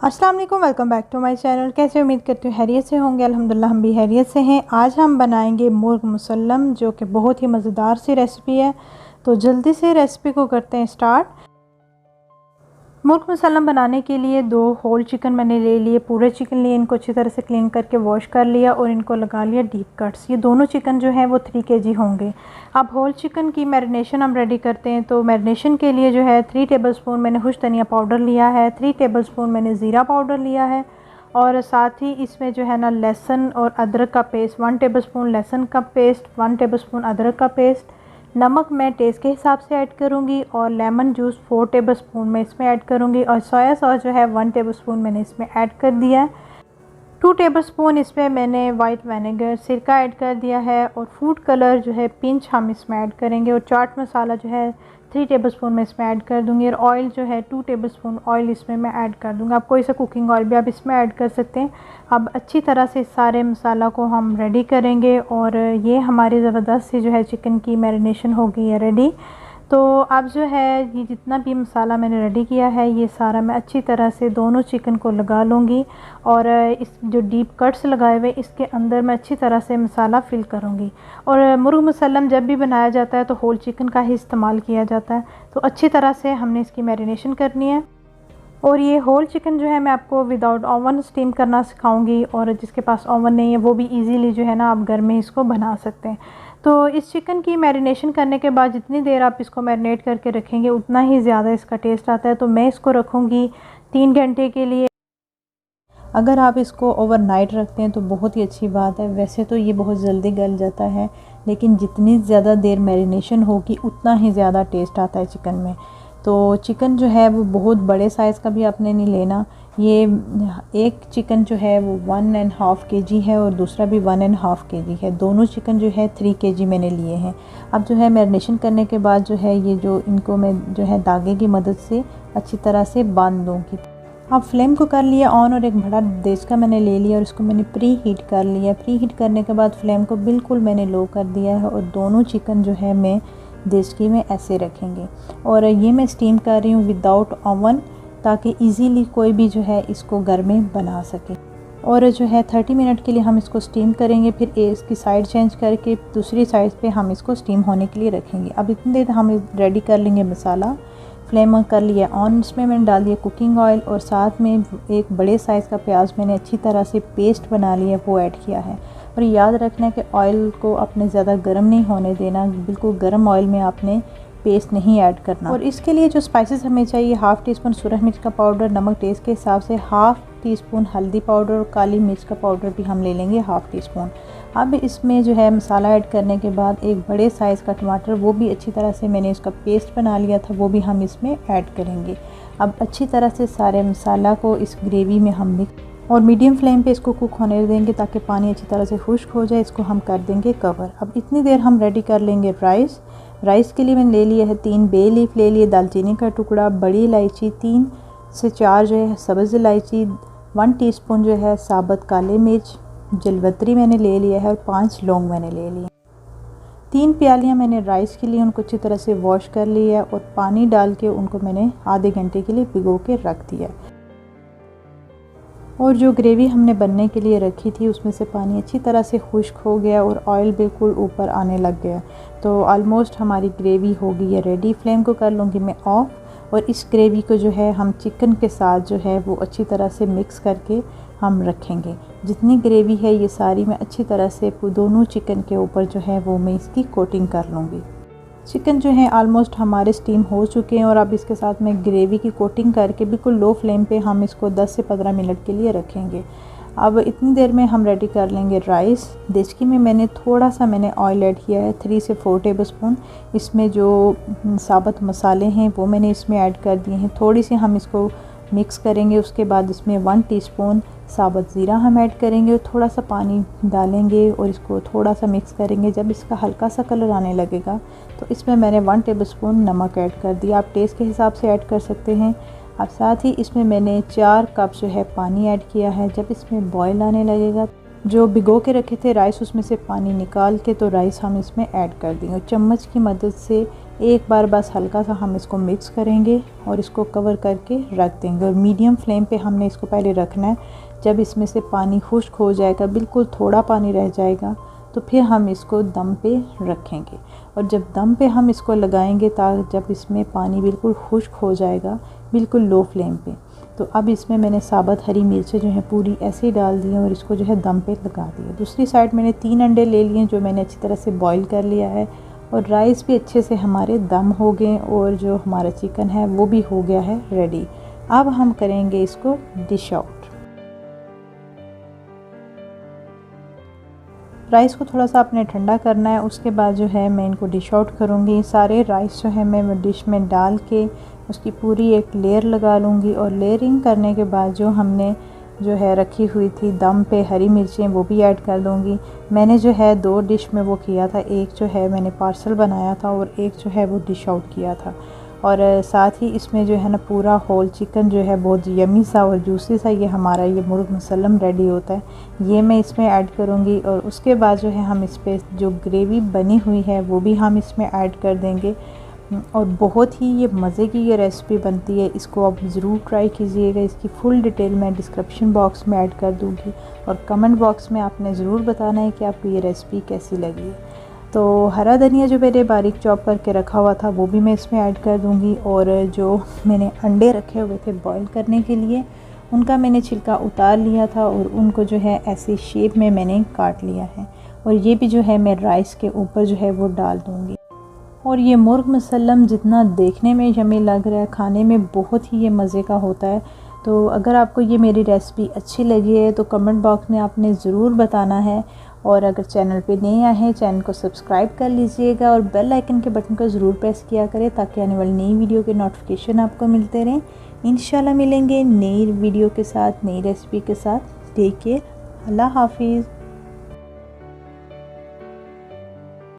अस्सलाम वालेकुम, welcome back to my channel. कैसे उम्मीद करती हूँ हैरियत से होंगे। अल्हम्दुलिल्लाह हम भी हैरियत से हैं। आज हम बनाएंगे मुर्ग मुसल्लम, जो कि बहुत ही मज़ेदार सी रेसिपी है। तो जल्दी से रेसिपी को करते हैं स्टार्ट। मुर्ग मुसल्लम बनाने के लिए 2 होल चिकन मैंने ले लिए। पूरे चिकन लिए, इनको अच्छी तरह से क्लीन करके वॉश कर लिया और इनको लगा लिया डीप कट्स। ये दोनों चिकन जो है वो 3 kg होंगे। अब होल चिकन की मैरिनेशन हम रेडी करते हैं। तो मैरिनेशन के लिए जो है 3 टेबलस्पून मैंने खुश धनिया पाउडर लिया है, 3 टेबलस्पून मैंने ज़ीरा पाउडर लिया है और साथ ही इसमें जो है ना लहसुन और अदरक का पेस्ट, 1 टेबलस्पून लहसुन का पेस्ट, 1 टेबलस्पून अदरक का पेस्ट। नमक मैं टेस्ट के हिसाब से ऐड करूँगी और लेमन जूस 4 टेबलस्पून मैं इसमें ऐड करूँगी और सोया सॉस जो है 1 टेबलस्पून मैंने इसमें ऐड कर दिया है। 2 टेबलस्पून इसमें मैंने वाइट विनेगर सिरका ऐड कर दिया है और फूड कलर जो है पिंच हम इसमें ऐड करेंगे और चाट मसाला जो है 3 टेबलस्पून मैं इसमें ऐड कर दूंगी और ऑयल जो है 2 टेबलस्पून ऑयल इसमें मैं ऐड कर दूंगा। आप कोई सा कुकिंग ऑयल भी आप इसमें ऐड कर सकते हैं। अब अच्छी तरह से सारे मसाला को हम रेडी करेंगे और ये हमारी ज़बरदस्त सी जो है चिकन की मैरिनेशन हो गई है रेडी। तो अब जो है ये जितना भी मसाला मैंने रेडी किया है ये सारा मैं अच्छी तरह से दोनों चिकन को लगा लूँगी और इस जो डीप कट्स लगाए हुए इसके अंदर मैं अच्छी तरह से मसाला फिल करूँगी। और मुर्ग मुसल्लम जब भी बनाया जाता है तो होल चिकन का ही इस्तेमाल किया जाता है। तो अच्छी तरह से हमने इसकी मैरिनेशन करनी है। और ये होल चिकन जो है मैं आपको विदाउट ओवन स्टीम करना सिखाऊंगी और जिसके पास ओवन नहीं है वो भी इजीली जो है ना आप घर में इसको बना सकते हैं। तो इस चिकन की मैरिनेशन करने के बाद जितनी देर आप इसको मैरिनेट करके रखेंगे उतना ही ज़्यादा इसका टेस्ट आता है। तो मैं इसको रखूँगी 3 घंटे के लिए। अगर आप इसको ओवरनाइट रखते हैं तो बहुत ही अच्छी बात है। वैसे तो ये बहुत जल्दी गल जाता है, लेकिन जितनी ज़्यादा देर मैरिनेशन होगी उतना ही ज़्यादा टेस्ट आता है चिकन में। तो चिकन जो है वो बहुत बड़े साइज़ का भी आपने नहीं लेना। ये एक चिकन जो है वो 1.5 kg है और दूसरा भी 1.5 kg है। दोनों चिकन जो है 3 kg मैंने लिए हैं। अब जो है मैरिनेशन करने के बाद जो है ये जो इनको मैं जो है धागे की मदद से अच्छी तरह से बांध दूँगी। अब फ्लेम को कर लिया ऑन और एक बड़ा देश का मैंने ले लिया और इसको मैंने प्री हीट कर लिया। प्री हीट करने के बाद फ्लेम को बिल्कुल मैंने लो कर दिया है और दोनों चिकन जो है मैं देशकी में ऐसे रखेंगे और ये मैं स्टीम कर रही हूँ विदाउट ओवन, ताकि इजीली कोई भी जो है इसको घर में बना सके। और जो है 30 मिनट के लिए हम इसको स्टीम करेंगे। फिर इसकी साइड चेंज करके दूसरी साइड पे हम इसको स्टीम होने के लिए रखेंगे। अब इतनी देर हम रेडी कर लेंगे मसाला। फ्लेम कर लिया ऑन, इसमें मैंने डाल दिया कुकिंग ऑयल और साथ में एक बड़े साइज़ का प्याज मैंने अच्छी तरह से पेस्ट बना लिया वो ऐड किया है। और याद रखना है कि ऑयल को आपने ज़्यादा गर्म नहीं होने देना, बिल्कुल गर्म ऑयल में आपने पेस्ट नहीं ऐड करना। और इसके लिए जो स्पाइसेस हमें चाहिए, 1/2 टीस्पून सूरज मिर्च का पाउडर, नमक टेस्ट के हिसाब से, 1/2 टीस्पून हल्दी पाउडर और काली मिर्च का पाउडर भी हम ले लेंगे 1/2 टीस्पून। अब इसमें जो है मसाला ऐड करने के बाद एक बड़े साइज़ का टमाटर, वो भी अच्छी तरह से मैंने इसका पेस्ट बना लिया था, वो भी हम इसमें ऐड करेंगे। अब अच्छी तरह से सारे मसाला को इस ग्रेवी में हम मिक्स और मीडियम फ्लेम पे इसको कुक होने देंगे ताकि पानी अच्छी तरह से खुश्क हो जाए। इसको हम कर देंगे कवर। अब इतनी देर हम रेडी कर लेंगे राइस के लिए मैंने ले लिया है 3 बे लीफ ले लिए, दालचीनी का टुकड़ा, बड़ी इलायची 3 से 4 जो है सब्ज़ इलायची, 1 टीस्पून जो है साबुत काली मिर्च, जलवत्री मैंने ले लिया है और 5 लौंग मैंने ले लिए। 3 प्यालियाँ मैंने राइस के लिए उनको अच्छी तरह से वॉश कर लिया है और पानी डाल के उनको मैंने आधे घंटे के लिए भिगो के रख दिया। और जो ग्रेवी हमने बनने के लिए रखी थी उसमें से पानी अच्छी तरह से खुश्क हो गया और ऑयल बिल्कुल ऊपर आने लग गया। तो ऑलमोस्ट हमारी ग्रेवी हो गई है रेडी। फ्लेम को कर लूँगी मैं ऑफ और इस ग्रेवी को जो है हम चिकन के साथ जो है वो अच्छी तरह से मिक्स करके हम रखेंगे। जितनी ग्रेवी है ये सारी मैं अच्छी तरह से दोनों चिकन के ऊपर जो है वो मैं इसकी कोटिंग कर लूँगी। चिकन जो है आलमोस्ट हमारे स्टीम हो चुके हैं और अब इसके साथ में ग्रेवी की कोटिंग करके बिल्कुल लो फ्लेम पे हम इसको 10 से 15 मिनट के लिए रखेंगे। अब इतनी देर में हम रेडी कर लेंगे राइस। देशकी में मैंने थोड़ा सा ऑयल ऐड किया है 3 से 4 टेबलस्पून। इसमें जो साबुत मसाले हैं वो मैंने इसमें ऐड कर दिए हैं। थोड़ी सी हम इसको मिक्स करेंगे। उसके बाद इसमें 1 टीस्पून साबुत ज़ीरा हम ऐड करेंगे और थोड़ा सा पानी डालेंगे और इसको थोड़ा सा मिक्स करेंगे। जब इसका हल्का सा कलर आने लगेगा तो इसमें मैंने 1 टेबलस्पून नमक ऐड कर दिया। आप टेस्ट के हिसाब से ऐड कर सकते हैं। अब साथ ही इसमें मैंने 4 कप जो है पानी ऐड किया है। जब इसमें बॉयल आने लगेगा जो भिगो के रखे थे राइस उसमें से पानी निकाल के तो राइस हम इसमें ऐड कर देंगे। चम्मच की मदद से एक बार बस हल्का सा हम इसको मिक्स करेंगे और इसको कवर करके रख देंगे। और मीडियम फ्लेम पे हमने इसको पहले रखना है। जब इसमें से पानी खुश्क हो जाएगा, बिल्कुल थोड़ा पानी रह जाएगा, तो फिर हम इसको दम पे रखेंगे। और जब दम पे हम इसको लगाएंगे जब इसमें पानी बिल्कुल खुश्क हो जाएगा, बिल्कुल लो फ्लेम पे, तो अब इसमें मैंने साबुत हरी मिर्चें जो है पूरी ऐसे ही डाल दी हैं और इसको जो है दम पे लगा दिया। दूसरी साइड मैंने 3 अंडे ले लिए जो मैंने अच्छी तरह से बॉईल कर लिया है। और राइस भी अच्छे से हमारे दम हो गए और जो हमारा चिकन है वो भी हो गया है रेडी। अब हम करेंगे इसको डिश आउट। राइस को थोड़ा सा आपने ठंडा करना है, उसके बाद जो है मैं इनको डिश आउट करूँगी। सारे राइस जो है मैं डिश में डाल के उसकी पूरी एक लेयर लगा लूँगी। और लेयरिंग करने के बाद जो हमने जो है रखी हुई थी दम पे हरी मिर्चें, वो भी ऐड कर दूँगी। मैंने जो है 2 डिश में वो किया था, एक जो है मैंने पार्सल बनाया था और एक जो है वो डिश आउट किया था। और साथ ही इसमें जो है ना पूरा होल चिकन जो है बहुत यमी सा और जूसी सा ये हमारा ये मुर्ग मुसल्लम रेडी होता है। ये मैं इसमें ऐड करूँगी। और उसके बाद जो है हम इस पर जो ग्रेवी बनी हुई है वो भी हम इसमें ऐड कर देंगे। और बहुत ही ये मज़े की ये रेसिपी बनती है, इसको आप ज़रूर ट्राई कीजिएगा। इसकी फुल डिटेल मैं डिस्क्रिप्शन बॉक्स में ऐड कर दूँगी और कमेंट बॉक्स में आपने ज़रूर बताना है कि आपको ये रेसिपी कैसी लगी है। तो हरा धनिया जो मैंने बारीक चॉप करके रखा हुआ था वो भी मैं इसमें ऐड कर दूँगी। और जो मैंने अंडे रखे हुए थे बॉईल करने के लिए, उनका मैंने छिलका उतार लिया था और उनको जो है ऐसी शेप में मैंने काट लिया है। और ये भी जो है मैं राइस के ऊपर जो है वो डाल दूँगी। और ये मुर्ग मुसल्लम जितना देखने में यम्मी लग रहा है, खाने में बहुत ही ये मज़े का होता है। तो अगर आपको ये मेरी रेसिपी अच्छी लगी है तो कमेंट बॉक्स में आपने ज़रूर बताना है। और अगर चैनल पे नए आए हैं, चैनल को सब्सक्राइब कर लीजिएगा और बेल आइकन के बटन को ज़रूर प्रेस किया करें ताकि आने वाली नई वीडियो के नोटिफिकेशन आपको मिलते रहें। इंशाल्लाह मिलेंगे नई वीडियो के साथ, नई रेसिपी के साथ। टेक केयर, अल्लाह हाफिज़।